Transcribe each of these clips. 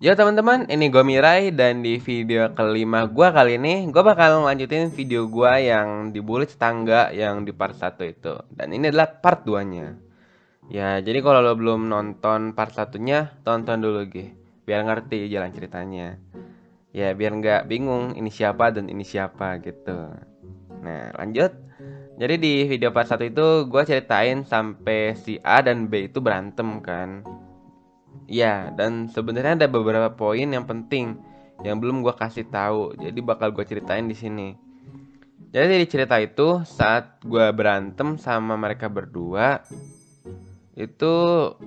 Yo teman-teman, ini gue Mirai dan di video kelima gue kali ini gue bakal ngelanjutin video gue yang dibully tetangga yang di part satu itu. Dan ini adalah part 2-nya. Ya, jadi kalau lo belum nonton part satunya, tonton dulu biar ngerti jalan ceritanya. Ya, biar nggak bingung ini siapa dan ini siapa gitu. Nah, lanjut. Jadi di video part satu itu gue ceritain sampai si A dan B itu berantem kan. Ya, dan sebenarnya ada beberapa poin yang penting yang belum gue kasih tahu. Jadi bakal gue ceritain di sini. Jadi di cerita itu saat gue berantem sama mereka berdua, itu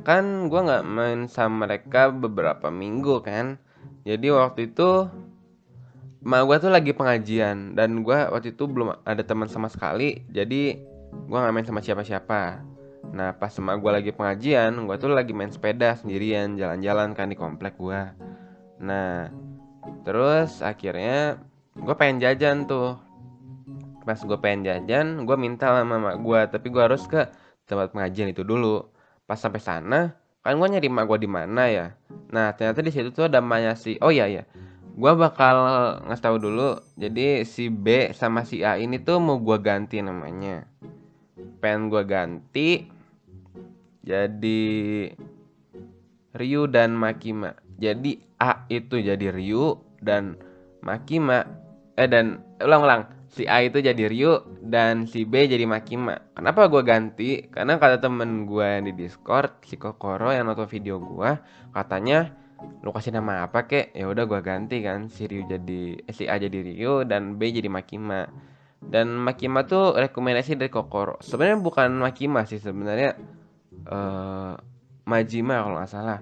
kan gue nggak main sama mereka beberapa minggu kan. Jadi waktu itu emak gue tuh lagi pengajian dan gue waktu itu belum ada teman sama sekali. Jadi gue nggak main sama siapa-siapa. Nah pas emak gue lagi pengajian, gue tuh lagi main sepeda sendirian jalan-jalan kan di komplek gue. Nah, terus akhirnya gue pengen jajan tuh. Pas gue pengen jajan, gue minta sama mama gue, tapi gue harus ke tempat pengajian itu dulu. Pas sampai sana, kan gue nyari mak gue di mana ya. Nah, ternyata di situ tuh ada emaknya si. Oh iya ya, gue bakal ngasih tahu dulu. Jadi si B sama si A ini tuh mau gue ganti namanya. Pengen gue ganti jadi Ryu dan Makima. Jadi A itu jadi Ryu dan Makima dan ulang-ulang. Si A itu jadi Ryu dan si B jadi Makima. Kenapa gue ganti? Karena kata temen gue yang di Discord, si Kokoro yang nonton video gue, katanya lu kasih nama apa kek? Ya udah gue ganti kan. Si A jadi Ryu dan B jadi Makima. Dan Makima tuh rekomendasi dari Kokoro. Sebenarnya bukan Makima sih sebenarnya eh Majima kalau nggak salah.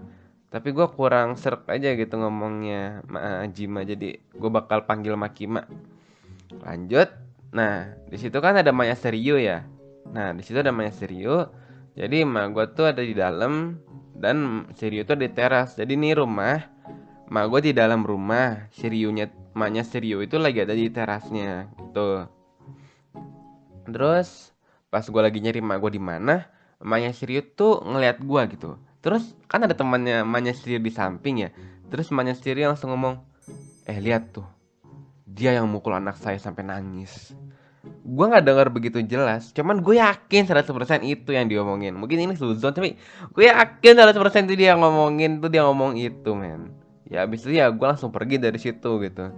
Tapi gue kurang serk aja gitu ngomongnya Majima, jadi gue bakal panggil Makima. Lanjut. Nah, di situ kan ada Maya Serio ya. Nah, di situ ada Maya Serio. Jadi emak gue tuh ada di dalam dan Serio tuh di teras. Jadi ini rumah, emak gue di dalam rumah. Emaknya Serio itu lagi ada di terasnya gitu. Terus pas gue lagi nyari emak gue di mana, emaknya Sirio tuh ngeliat gue gitu. Terus kan ada temannya emaknya Sirio di samping ya. Terus emaknya Sirio langsung ngomong, lihat tuh, dia yang mukul anak saya sampai nangis. Gue nggak dengar begitu jelas, cuman gue yakin 100% itu yang diomongin. Mungkin ini suzon tapi gue yakin 100% itu dia ngomongin tuh, dia ngomong itu men. Ya abis itu ya gue langsung pergi dari situ gitu.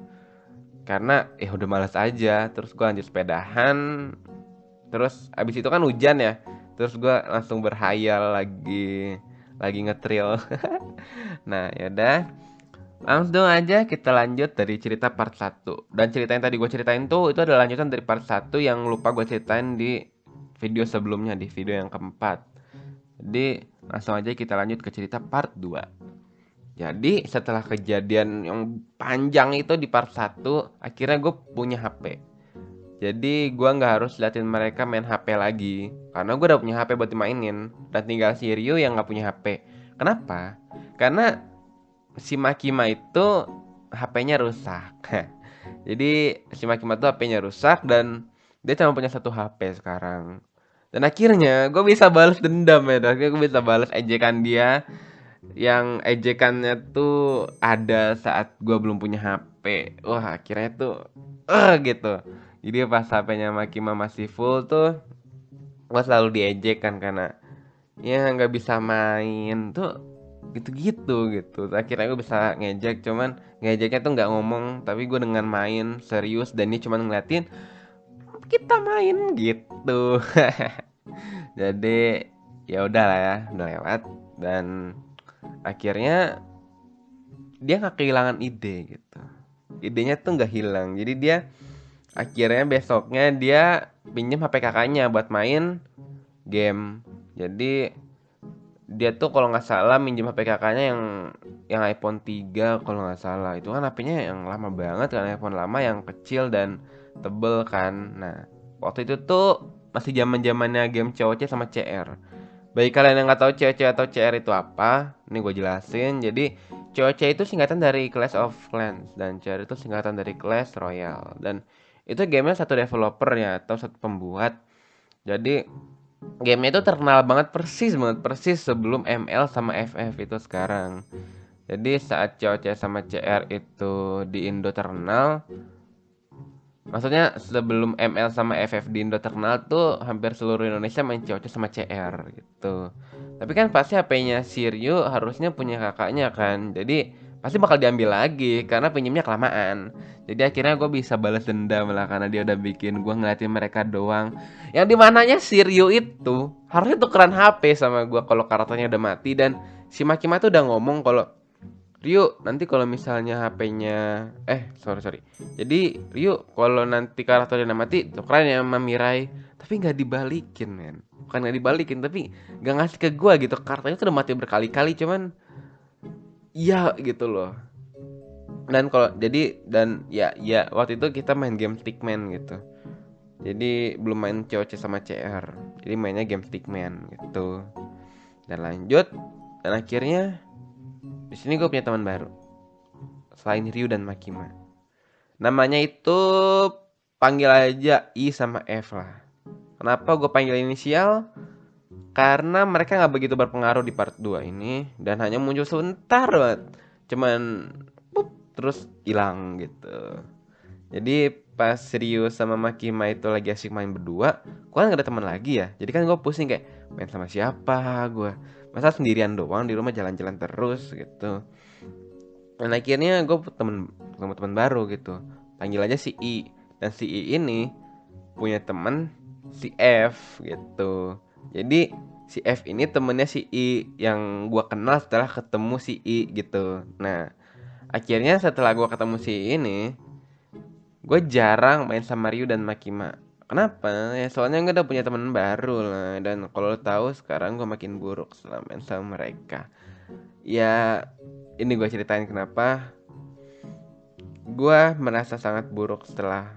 Karena udah malas aja. Terus gue lanjut sepedahan. Terus abis itu kan hujan ya. Terus gue langsung berhayal lagi ngetril. Nah yaudah, langsung aja kita lanjut dari cerita part satu. Dan cerita yang tadi gue ceritain tuh itu adalah lanjutan dari part satu yang lupa gue ceritain di video sebelumnya, di video yang keempat. Jadi langsung aja kita lanjut ke cerita part 2. Jadi setelah kejadian yang panjang itu di part satu, akhirnya gue punya HP. Jadi gua nggak harus liatin mereka main HP lagi, karena gue udah punya HP buat dimainin. Dan tinggal si Ryu yang nggak punya HP. Kenapa? Karena si Makima itu HP-nya rusak. Jadi si Makima tuh HP-nya rusak dan dia cuma punya satu HP sekarang. Dan akhirnya gue bisa balas dendam ya. Akhirnya gue bisa balas ejekan dia, yang ejekannya tuh ada saat gue belum punya HP. Wah akhirnya tuh gitu. Jadi pas HP-nya Makima masih full tuh, gue selalu diejek kan karena ya nggak bisa main tuh gitu-gitu gitu. Akhirnya gue bisa ngejek, cuman ngejeknya tuh nggak ngomong, tapi gue dengan main serius dan dia cuman ngeliatin kita main gitu. Jadi ya udah lah ya, udah lewat dan akhirnya dia nggak kehilangan ide gitu. Idenya tuh nggak hilang. Jadi dia akhirnya besoknya dia pinjam HP kakaknya buat main game. Jadi dia tuh kalau nggak salah minjem HP kakaknya yang iPhone 3 kalau nggak salah. Itu kan HP-nya yang lama banget kan, iPhone lama yang kecil dan tebel kan. Nah, waktu itu tuh masih zaman-zamannya game COC sama CR. Bagi kalian yang nggak tahu COC atau CR itu apa, ini gue jelasin. Jadi COC itu singkatan dari Clash of Clans dan CR itu singkatan dari Clash Royale. Dan itu gamenya satu developer ya atau satu pembuat. Jadi gamenya itu terkenal banget persis sebelum ML sama FF itu sekarang. Jadi saat COC sama CR itu di Indo terkenal, maksudnya sebelum ML sama FF di Indo terkenal tuh hampir seluruh Indonesia main COC sama CR gitu. Tapi kan pasti HP-nya Siryu harusnya punya kakaknya kan. Jadi pasti bakal diambil lagi karena pinjamnya kelamaan. Jadi akhirnya gue bisa balas dendam lah karena dia udah bikin gue ngeliatin mereka doang. Yang dimananya Siryu itu harusnya tukeran HP sama gue kalau karakternya udah mati, dan si Makima tuh udah ngomong kalau Rio, nanti kalau misalnya HP-nya sorry. Jadi Rio kalau nanti karakternya udah mati tukeran ya sama Mirai. Tapi nggak dibalikin, men. Bukan nggak dibalikin, tapi nggak ngasih ke gua gitu. Karakternya tuh udah mati berkali-kali, cuman iya gitu loh. Dan kalau jadi dan ya waktu itu kita main game Stickman gitu. Jadi belum main COC sama CR. Jadi mainnya game Stickman gitu. Dan lanjut, dan akhirnya di sini gue punya teman baru selain Ryu dan Makima. Namanya itu panggil aja I sama F lah. Kenapa gue panggil inisial? Karena mereka nggak begitu berpengaruh di part 2 ini dan hanya muncul sebentar banget. Cuman pup, terus hilang gitu. Jadi pas Ryu sama Makima itu lagi asik main berdua, gue kan gak ada teman lagi ya. Jadi kan gue pusing kayak main sama siapa gue. Masa sendirian doang di rumah jalan-jalan terus gitu. Dan akhirnya gue ketemu teman baru gitu. Panggil aja si I. Dan si I ini punya teman si F gitu. Jadi si F ini temennya si I yang gue kenal setelah ketemu si I gitu. Nah, akhirnya setelah gue ketemu si I ini, gue jarang main sama Ryu dan Makima. Kenapa? Ya soalnya gue udah punya teman baru lah. Dan kalau lo tahu sekarang gue makin buruk setelah main sama mereka. Ya, ini gue ceritain kenapa gue merasa sangat buruk setelah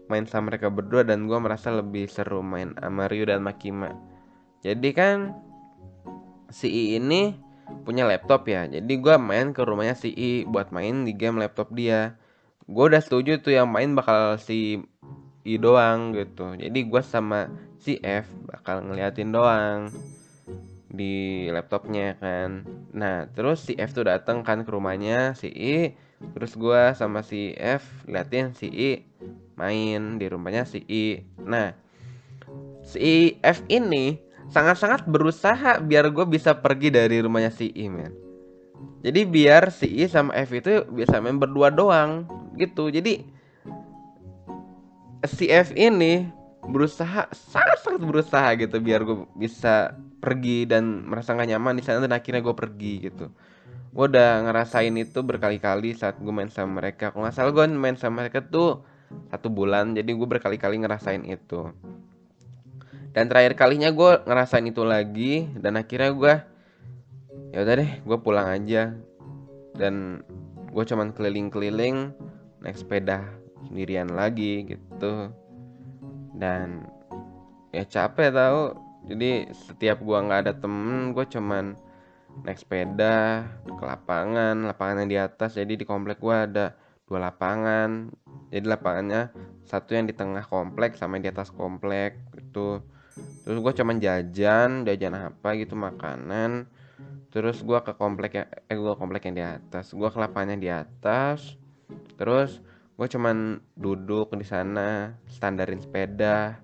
main sama mereka berdua, dan gue merasa lebih seru main sama Ryu dan Makima. Jadi kan si I ini punya laptop ya, jadi gue main ke rumahnya si I buat main di game laptop dia. Gue udah setuju tuh yang main bakal si I doang gitu. Jadi gue sama si F bakal ngeliatin doang di laptopnya kan. Nah terus si F tuh dateng kan ke rumahnya si I. Terus gue sama si F liatin si I main di rumahnya si I. Nah si F ini sangat-sangat berusaha biar gue bisa pergi dari rumahnya si I, men. Jadi biar si I sama F itu bisa main berdua doang gitu. Jadi si F ini berusaha, sangat-sangat berusaha gitu biar gue bisa pergi dan merasa gak nyaman di sana, dan akhirnya gue pergi gitu. Gue udah ngerasain itu berkali-kali saat gue main sama mereka. Kalau nggak salah gue main sama mereka tuh 1 bulan, jadi gue berkali-kali ngerasain itu. Dan terakhir kalinya gue ngerasain itu lagi, dan akhirnya gue ya udah deh, gue pulang aja. Dan gue cuman keliling-keliling naik sepeda sendirian lagi gitu. Dan ya capek tau. Jadi setiap gue nggak ada temen, gue cuman naik sepeda ke lapangan yang di atas. Jadi di komplek gue ada 2 lapangan. Jadi lapangannya satu yang di tengah komplek sama yang di atas komplek gitu. Terus gue cuman jajan apa gitu, makanan. Terus gue ke komplek yang di atas, gue ke lapangan di atas. Terus gue cuman duduk di sana, standarin sepeda,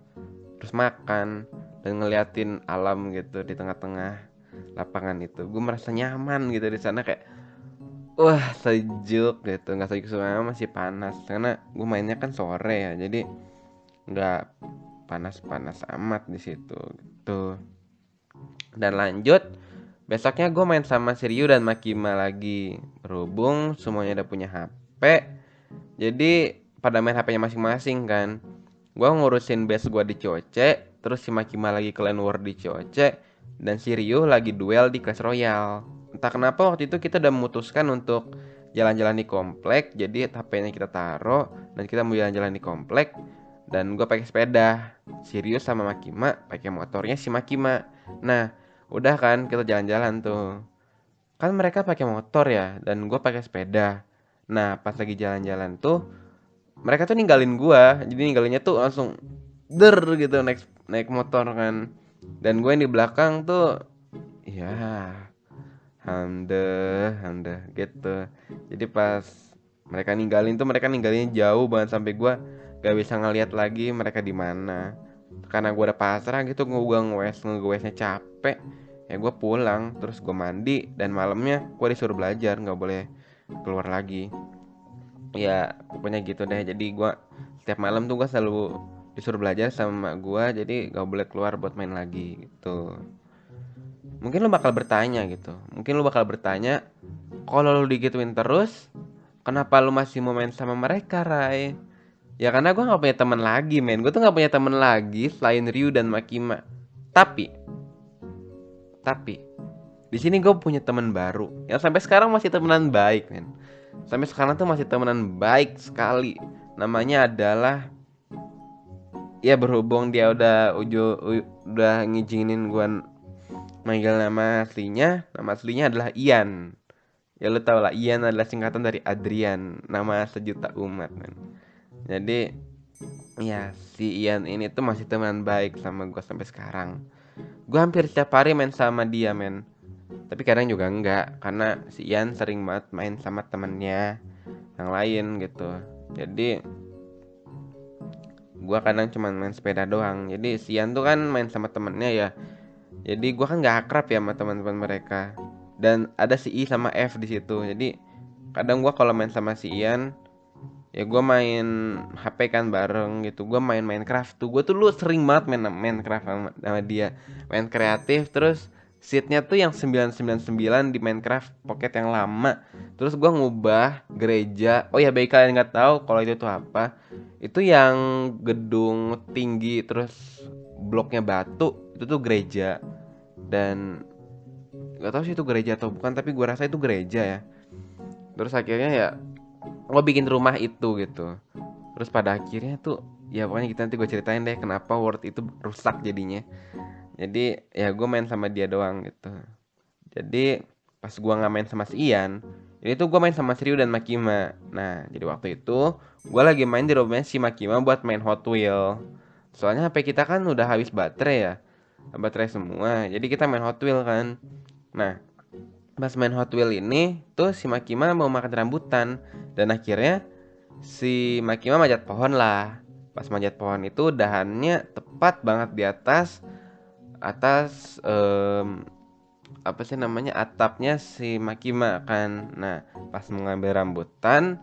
terus makan dan ngeliatin alam gitu di tengah-tengah lapangan itu. Gue merasa nyaman gitu di sana, kayak wah sejuk gitu. Nggak sejuk semua, masih panas karena gue mainnya kan sore ya, jadi nggak panas-panas amat di situ gitu. Dan lanjut, besoknya gue main sama Siryu dan Makima lagi. Berhubung semuanya udah punya HP, jadi pada main HP-nya masing-masing kan. Gue ngurusin base gue di COC, terus si Makima lagi clan war di COC, dan Siryu lagi duel di Clash Royale. Entah kenapa waktu itu kita udah memutuskan untuk jalan-jalan di komplek. Jadi HP-nya kita taruh dan kita mau jalan-jalan di komplek. Dan gue pakai sepeda, Sirius sama Makima pakai motornya si Makima. Nah, udah kan kita jalan-jalan tuh. Kan mereka pakai motor ya, dan gue pakai sepeda. Nah, pas lagi jalan-jalan tuh, mereka tuh ninggalin gua. Jadi ninggalinnya tuh langsung der gitu, naik naik motor kan. Dan gue yang di belakang tuh ya hamdeh gitu. Jadi pas mereka ninggalin jauh banget sampai gua gak bisa ngeliat lagi mereka di mana. Karena gua udah pasrah gitu, gua nge-WS-nya capek. Ya gua pulang, terus gua mandi dan malamnya gua disuruh belajar, nggak boleh keluar lagi. Ya pokoknya gitu deh. Jadi gua setiap malam tuh gua selalu disuruh belajar sama gua, jadi gak boleh keluar buat main lagi gitu. Mungkin lu bakal bertanya gitu. Mungkin lu bakal bertanya, kalau lu digituin terus, kenapa lu masih mau main sama mereka, Rai? Ya karena gue nggak punya teman lagi, men. Gue tuh nggak punya teman lagi selain Ryu dan Makima. Tapi, tapi di sini gue punya teman baru yang sampai sekarang masih temenan baik, men. Sampai sekarang tuh masih temenan baik sekali. Namanya adalah, ya berhubung dia udah ngizinin gue manggil nama aslinya adalah Ian. Ya lu tau lah, Ian adalah singkatan dari Adrian, nama sejuta umat, men. Jadi ya si Ian ini tuh masih teman baik sama gue sampai sekarang. Gue hampir setiap hari main sama dia, men. Tapi kadang juga enggak, karena si Ian sering banget main sama temennya yang lain gitu. Jadi gue kadang cuma main sepeda doang. Jadi si Ian tuh kan main sama temennya ya. Jadi gue kan nggak akrab ya sama teman-teman mereka. Dan ada si I sama F di situ. Jadi kadang gue kalau main sama si Ian, ya gue main HP kan bareng gitu. Gue main Minecraft tuh. Gue tuh lu sering banget main Minecraft sama dia. Main kreatif, terus seatnya tuh yang 999 di Minecraft Pocket yang lama. Terus gue ngubah gereja. Oh ya, baik kalian nggak tahu kalau itu tuh apa. Itu yang gedung tinggi terus bloknya batu, itu tuh gereja. Dan nggak tahu sih itu gereja atau bukan, tapi gue rasa itu gereja ya. Terus akhirnya ya gue bikin rumah itu gitu. Terus pada akhirnya tuh, ya pokoknya kita nanti gue ceritain deh kenapa World itu rusak jadinya. Jadi ya gue main sama dia doang gitu. Jadi pas gue nggak main sama si Ian, ini tuh gue main sama si Ryu dan Makima. Nah jadi waktu itu gue lagi main di rumahnya si Makima buat main Hot Wheel. Soalnya HP kita kan udah habis baterai ya, baterai semua. Jadi kita main Hot Wheel kan. Nah pas main Hot Wheel ini tuh si Makima mau makan rambutan, dan akhirnya si Makima manjat pohon lah. Pas manjat pohon itu dahannya tepat banget di atas atas apa sih namanya, atapnya si Makima kan. Nah pas mengambil rambutan,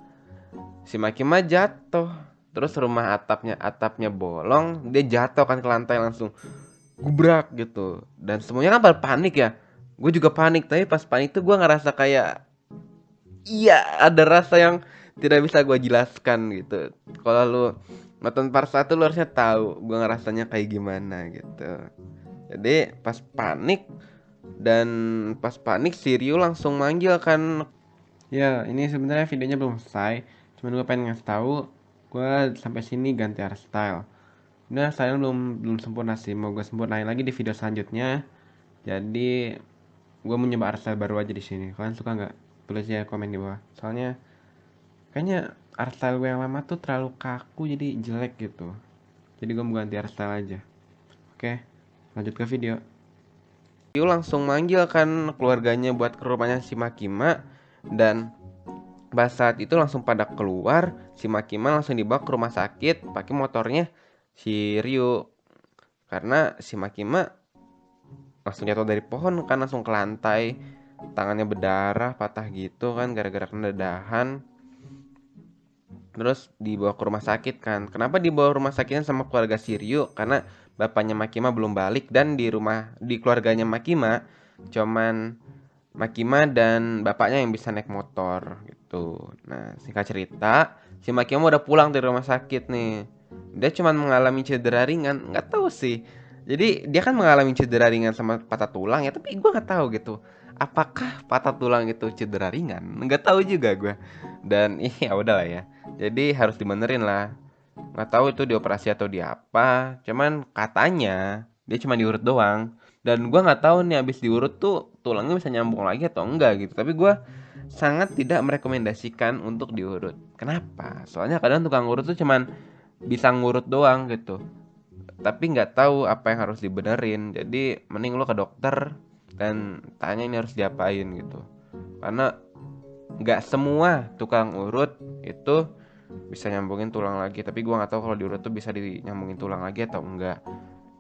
si Makima jatuh. Terus rumah atapnya bolong, dia jatuh kan ke lantai langsung gubrak gitu. Dan semuanya kan pada panik ya. Gue juga panik, tapi pas panik tuh gue ngerasa kayak, iya, ada rasa yang tidak bisa gue jelaskan gitu. Kalau lu nonton part 1 lu harusnya tahu gue ngerasanya kayak gimana gitu. Jadi pas panik si Ryu langsung manggil kan. Ya ini sebenarnya videonya belum selesai, cuman gue pengen ngasih tahu gue sampai sini ganti hairstyle. Ini hairstyle belum sempurna sih, mau gue sempurnain lagi di video selanjutnya. Jadi gue mau nyoba hairstyle baru aja di sini. Kalian suka nggak? Tulis ya komen di bawah. Soalnya kayaknya hairstyle gue yang lama tuh terlalu kaku, jadi jelek gitu. Jadi gue mau ganti hairstyle aja. Oke, lanjut ke video. Ryu langsung manggil kan keluarganya buat ke rumahnya si Makima. Dan pas saat itu langsung pada keluar, si Makima langsung dibawa ke rumah sakit pakai motornya si Ryu. Karena si Makima langsung jatuh dari pohon kan, langsung ke lantai, tangannya berdarah, patah gitu kan gara-gara kena dahan. Terus dibawa ke rumah sakit kan. Kenapa dibawa rumah sakitnya sama keluarga si Ryu? Karena bapaknya Makima belum balik, dan di keluarganya Makima cuman Makima dan bapaknya yang bisa naik motor gitu. Nah singkat cerita, si Makima udah pulang dari rumah sakit nih. Dia cuman mengalami cedera ringan, nggak tahu sih. Jadi dia kan mengalami cedera ringan sama patah tulang ya, tapi gue nggak tahu gitu. Apakah patah tulang itu cedera ringan? Nggak tahu juga gue. Dan ya udahlah ya. Jadi harus dibenerin lah. Nggak tahu itu dioperasi atau di apa. Cuman katanya dia cuma diurut doang. Dan gua nggak tahu nih abis diurut tuh tulangnya bisa nyambung lagi atau enggak gitu. Tapi gua sangat tidak merekomendasikan untuk diurut. Kenapa? Soalnya kadang tukang urut tuh cuman bisa ngurut doang gitu, tapi nggak tahu apa yang harus dibenerin. Jadi mending lo ke dokter dan tanya ini harus diapain gitu. Karena nggak semua tukang urut itu bisa nyambungin tulang lagi, tapi gua nggak tahu kalau diurut tuh bisa dinyambungin tulang lagi atau enggak.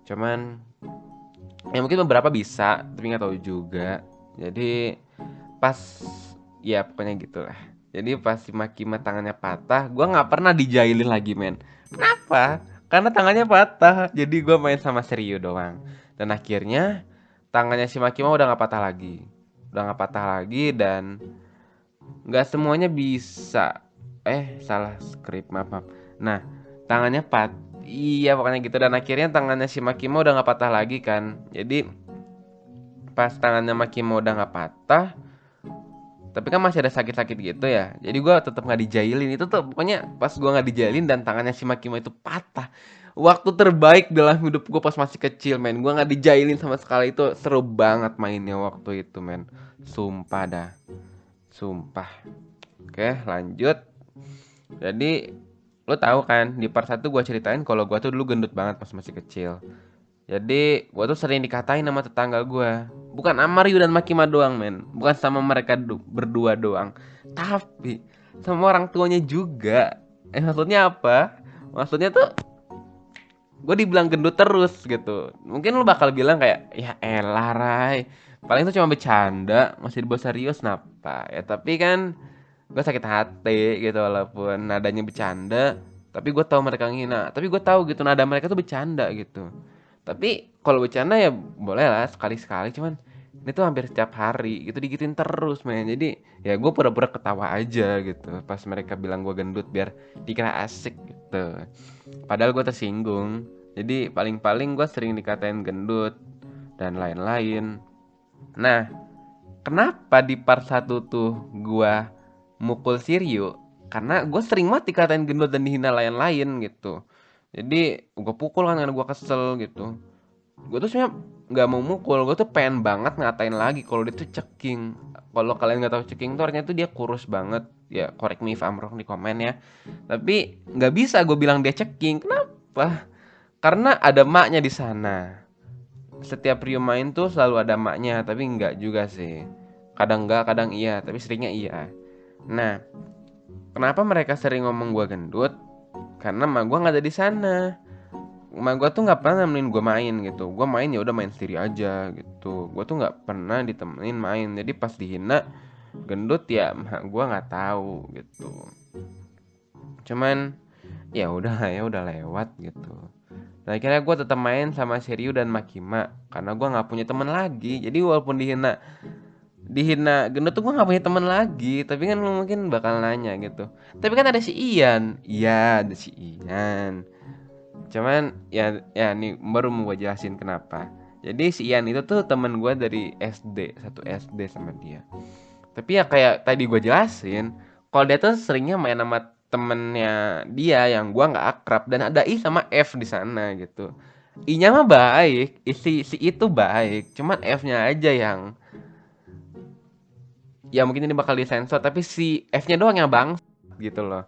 Cuman ya mungkin beberapa bisa, tapi nggak tahu juga. Jadi pas ya pokoknya gitulah. Jadi pas si Makima tangannya patah, gua nggak pernah dijailin lagi men. Kenapa? Karena tangannya patah. Jadi gua main sama Shiryu doang. Dan akhirnya tangannya si Makima udah nggak patah lagi. Udah nggak patah lagi dan nggak semuanya bisa. Salah skrip, maaf maaf. Nah, tangannya iya pokoknya gitu, dan akhirnya tangannya si Makima udah nggak patah lagi kan. Jadi pas tangannya Makima udah nggak patah, tapi kan masih ada sakit-sakit gitu ya, jadi gue tetap nggak dijailin. Itu tuh pokoknya pas gue nggak dijailin dan tangannya si Makima itu patah, waktu terbaik dalam hidup gue pas masih kecil men. Gue nggak dijailin sama sekali, itu seru banget mainnya waktu itu men, sumpah dah, sumpah. Oke lanjut. Jadi lo tahu kan di part 1 gue ceritain kalau gue tuh dulu gendut banget pas masih kecil. Jadi gue tuh sering dikatain sama tetangga gue. Bukan sama Ryu dan Makima doang men, bukan sama mereka berdua doang, tapi sama orang tuanya juga. Maksudnya apa? Maksudnya tuh gue dibilang gendut terus gitu. Mungkin lu bakal bilang kayak, ya elah Rai, paling itu cuma bercanda, masih dibawa serius napa ya. Tapi kan gue sakit hati gitu, walaupun nadanya bercanda, tapi gue tahu mereka ngina, tapi gue tahu gitu nada mereka tuh bercanda gitu. Tapi kalau bercanda ya boleh lah sekali-sekali, cuman ini tuh hampir setiap hari gitu digituin terus men. Jadi ya gue pura-pura ketawa aja gitu pas mereka bilang gue gendut biar dikira asik gitu. Padahal gue tersinggung. Jadi paling-paling gue sering dikatain gendut dan lain-lain. Nah, kenapa di part 1 tuh gue mukul Siryu? Karena gue sering mati dikatain gendut dan dihina lain-lain gitu. Jadi gue pukul kan karena gue kesel gitu. Gue tuh sebenarnya nggak mau mukul, gue tuh pengen banget ngatain lagi kalau dia tuh ceking. Kalau kalian nggak tahu ceking tuh artinya tuh dia kurus banget. Ya correct me if I'm wrong di komen ya. Tapi nggak bisa gue bilang dia ceking. Kenapa? Karena ada maknya di sana. Setiap Rio main tuh selalu ada maknya, tapi nggak juga sih. Kadang nggak, kadang iya, tapi seringnya iya. Nah, kenapa mereka sering ngomong gue gendut? Karena emak gue nggak ada di sana. Emak gue tuh nggak pernah nemenin gue main gitu. Gue main ya udah main sendiri aja gitu. Gue tuh nggak pernah ditemenin main. Jadi pas dihina gendut ya emak gue nggak tahu gitu. Cuman ya udah ya udah lewat gitu. Nah akhirnya gue tetap main sama Shiryu dan Makima karena gue nggak punya teman lagi. Jadi walaupun dihina dihina gendut tuh gue nggak punya teman lagi. Tapi kan lu mungkin bakal nanya gitu, tapi kan ada si Ian. Iya ada si Ian. Cuman ya nih baru mau gue jelasin kenapa. Jadi si Ian itu tuh temen gue dari SD, satu SD sama dia. Tapi ya kayak tadi gue jelasin, kalau dia tuh seringnya main sama temennya dia yang gue nggak akrab, dan ada I sama F di sana gitu. I-nya mah baik, si itu baik, cuman F-nya aja yang ya mungkin ini bakal disensor, tapi si F-nya doang yang bang gitu loh.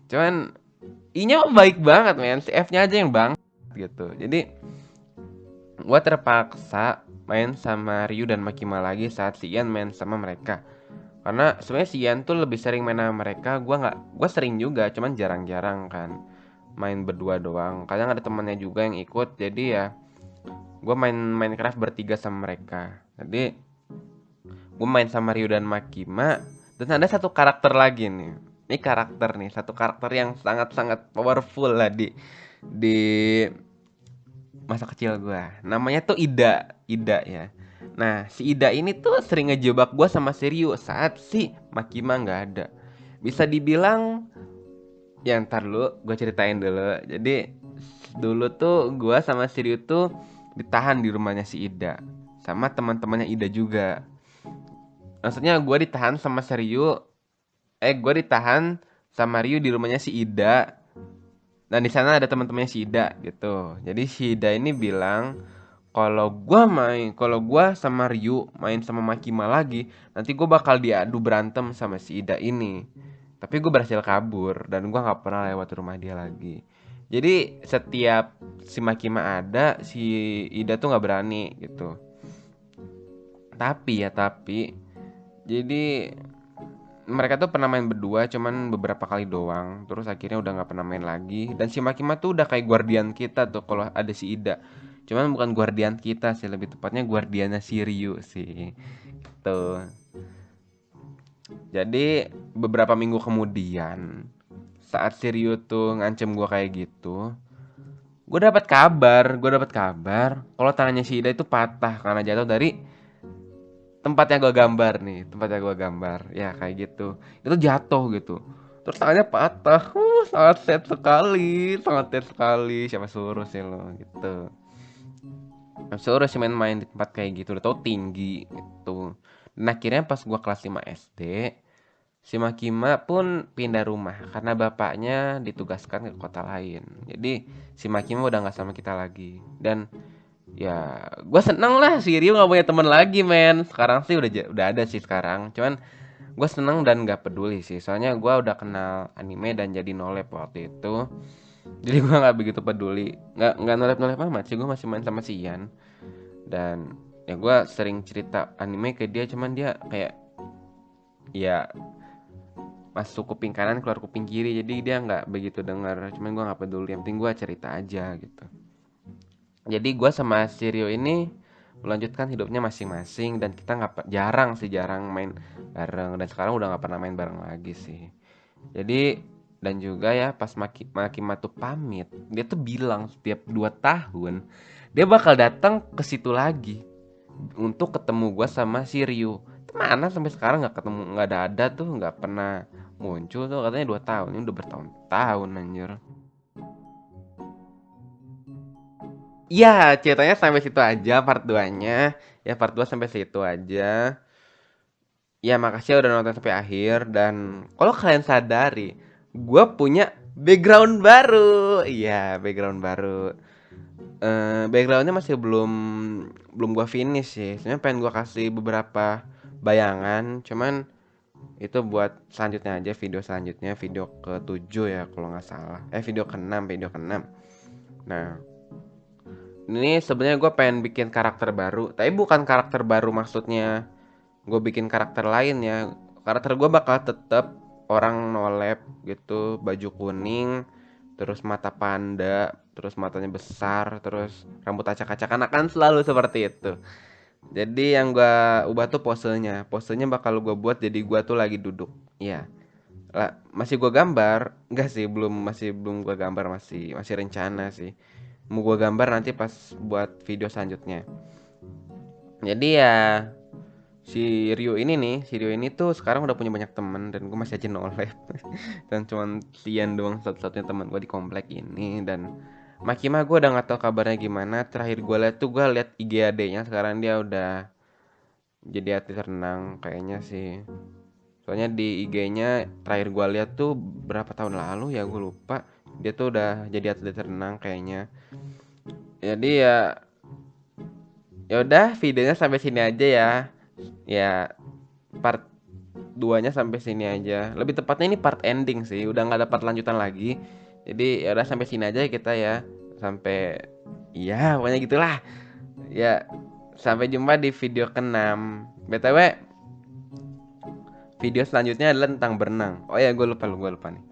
Cuman I-nya mah baik banget men, si F-nya aja yang bang gitu. Jadi gue terpaksa main sama Ryu dan Makima lagi saat si Ian main sama mereka. Karena sebenarnya si Ian tuh lebih sering main sama mereka, gue sering juga, cuman jarang-jarang kan main berdua doang. Kadang ada temannya juga yang ikut, jadi ya gue main Minecraft bertiga sama mereka. Jadi gue main sama Ryu dan Makima, dan ada satu karakter lagi nih. Ini karakter nih, satu karakter yang sangat-sangat powerful lah di masa kecil gue. Namanya tuh Ida ya. Nah si Ida ini tuh sering ngejebak gue sama Shiryu saat si Makima nggak ada. Bisa dibilang ya ntar dulu gue ceritain dulu. Jadi dulu tuh gue sama Shiryu tuh ditahan di rumahnya si Ida sama teman-temannya Ida juga. Maksudnya gue ditahan sama Shiryu, gue ditahan sama Ryu di rumahnya si Ida. Dan di sana ada teman-temannya si Ida gitu. Jadi si Ida ini bilang kalau gua sama Ryu main sama Makima lagi, nanti gue bakal diadu berantem sama si Ida ini. Tapi gue berhasil kabur dan gue nggak pernah lewat rumah dia lagi. Jadi setiap si Makima ada, si Ida tuh nggak berani gitu. Tapi jadi mereka tuh pernah main berdua cuman beberapa kali doang. Terus akhirnya udah nggak pernah main lagi. Dan si Makima tuh udah kayak guardian kita tuh kalau ada si Ida. Cuman bukan guardian kita sih, lebih tepatnya guardiannya si Ryu sih. Tuh. Jadi beberapa minggu kemudian saat si Ryu tuh ngancem gua kayak gitu, gue dapat kabar kalau tangannya si Ida itu patah karena jatuh dari tempat yang gue gambar, ya kayak gitu. Itu jatuh gitu, terus tangannya patah. Sangat sad sekali, siapa suruh sih lo gitu. Siapa suruh sih main-main di tempat kayak gitu, udah tau tinggi gitu. Dan akhirnya pas gua kelas 5 SD, si Makima pun pindah rumah karena bapaknya ditugaskan ke kota lain. Jadi si Makima udah nggak sama kita lagi. Dan ya, gue seneng lah si Ryu nggak punya teman lagi, men. Sekarang sih udah ada sih sekarang. Cuman gue seneng dan nggak peduli sih. Soalnya gue udah kenal anime dan jadi nolep waktu itu. Jadi gue nggak begitu peduli. Nggak nolep amat sih. Gue masih main sama si Ian. Dan ya gue sering cerita anime ke dia. Cuman dia kayak ya masuk kuping kanan keluar kuping kiri. Jadi dia nggak begitu dengar. Cuman gue nggak peduli. Yang penting gue cerita aja gitu. Jadi gue sama Sirio ini melanjutkan hidupnya masing-masing dan kita nggak jarang main bareng dan sekarang udah nggak pernah main bareng lagi sih. Jadi dan juga ya pas Makima tuh pamit, dia tuh bilang setiap 2 tahun dia bakal datang ke situ lagi untuk ketemu gue sama Sirio. Mana sampai sekarang nggak ketemu, nggak ada tuh, nggak pernah muncul tuh, katanya 2 tahun. Ini udah bertahun-tahun anjir. Iya, ceritanya sampai situ aja part 2-nya. Ya part 2 sampai situ aja. Ya makasih ya udah nonton sampai akhir. Dan kalau kalian sadari, gue punya background baru. Iya, background baru. Backgroundnya masih belum belum gue finish sih. Sebenarnya pengen gue kasih beberapa bayangan. Cuman itu buat selanjutnya aja, video selanjutnya, video ke-7 ya kalau nggak salah. Video ke-6. Nah, ini sebenarnya gue pengen bikin karakter baru, tapi bukan karakter baru maksudnya gue bikin karakter lain ya. Karakter gue bakal tetap orang nolep gitu, baju kuning, terus mata panda, terus matanya besar, terus rambut acak-acakan, akan selalu seperti itu. Jadi yang gue ubah tuh posenya bakal gue buat jadi gue tuh lagi duduk. Iya. Lah, masih gue gambar, enggak sih, masih belum gue gambar, masih masih rencana sih. Mau gue gambar nanti pas buat video selanjutnya. Jadi ya si Rio ini tuh sekarang udah punya banyak temen dan gue masih aja nolep. Dan cuman Tian doang satu-satunya teman gue di komplek ini. Dan Makima gue udah nggak tahu kabarnya gimana. Terakhir gue liat tuh, gue liat IG adenya sekarang dia udah jadi atlet renang kayaknya sih. Soalnya di IG-nya terakhir gue liat tuh berapa tahun lalu ya, gue lupa. Dia tuh udah jadi atlet renang kayaknya. Jadi ya udah, videonya sampai sini aja ya. Ya, part 2-nya sampai sini aja. Lebih tepatnya ini part ending sih, udah nggak ada part lanjutan lagi. Jadi ya udah sampai sini aja kita ya. Sampai iya, pokoknya gitulah. Ya, sampai jumpa di video ke-6. BTW, video selanjutnya adalah tentang berenang. Oh ya, gue lupa nih.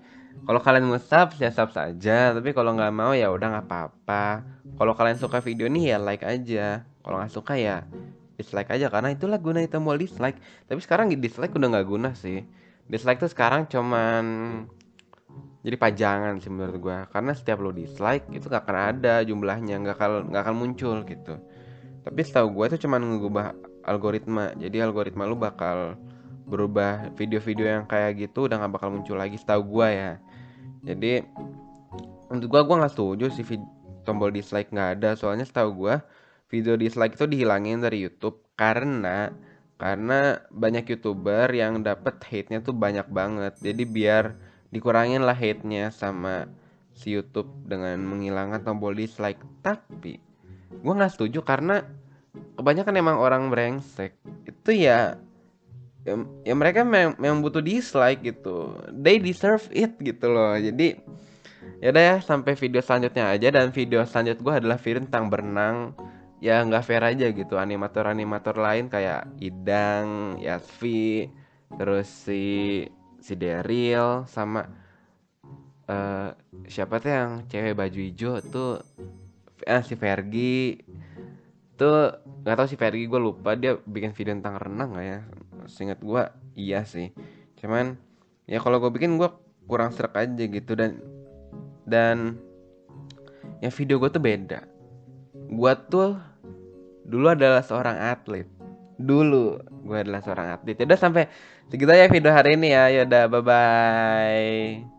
Kalau kalian mau sub, ya sub saja. Tapi kalau nggak mau ya udah nggak apa-apa. Kalau kalian suka video ini ya like aja. Kalau nggak suka ya dislike aja, karena itulah gunanya tombol dislike. Tapi sekarang dislike udah nggak guna sih. Dislike tuh sekarang cuman jadi pajangan sih menurut gua. Karena setiap lo dislike itu nggak akan ada jumlahnya, nggak akan muncul gitu. Tapi setahu gua itu cuman ngubah algoritma. Jadi algoritma lu bakal berubah, video-video yang kayak gitu udah nggak bakal muncul lagi setahu gua ya. Jadi untuk gua nggak setuju sih tombol dislike nggak ada. Soalnya setahu gua video dislike itu dihilangin dari YouTube karena banyak YouTuber yang dapet hate-nya tuh banyak banget. Jadi biar dikurangin lah hate-nya sama si YouTube dengan menghilangkan tombol dislike. Tapi gua nggak setuju karena kebanyakan emang orang brengsek. Itu ya mereka memang butuh dislike gitu. They deserve it gitu loh. Jadi ya udah ya, sampai video selanjutnya aja. Dan video selanjut gue adalah video tentang berenang. ya nggak fair aja gitu. Animator-animator lain kayak Idang, Yasvi, terus si Daryl sama eh siapa tuh yang cewek baju hijau tuh, si Fergie tuh. Nggak tahu si Fergie, gue lupa dia bikin video tentang renang nggak ya. Seingat gue iya sih, cuman ya kalau gue bikin gue kurang serak aja gitu. Dan yang video gue tuh beda. Gue tuh dulu adalah seorang atlet. Dulu gue adalah seorang atlet. Udah sampai segitu aja video hari ini ya. Yaudah, bye bye.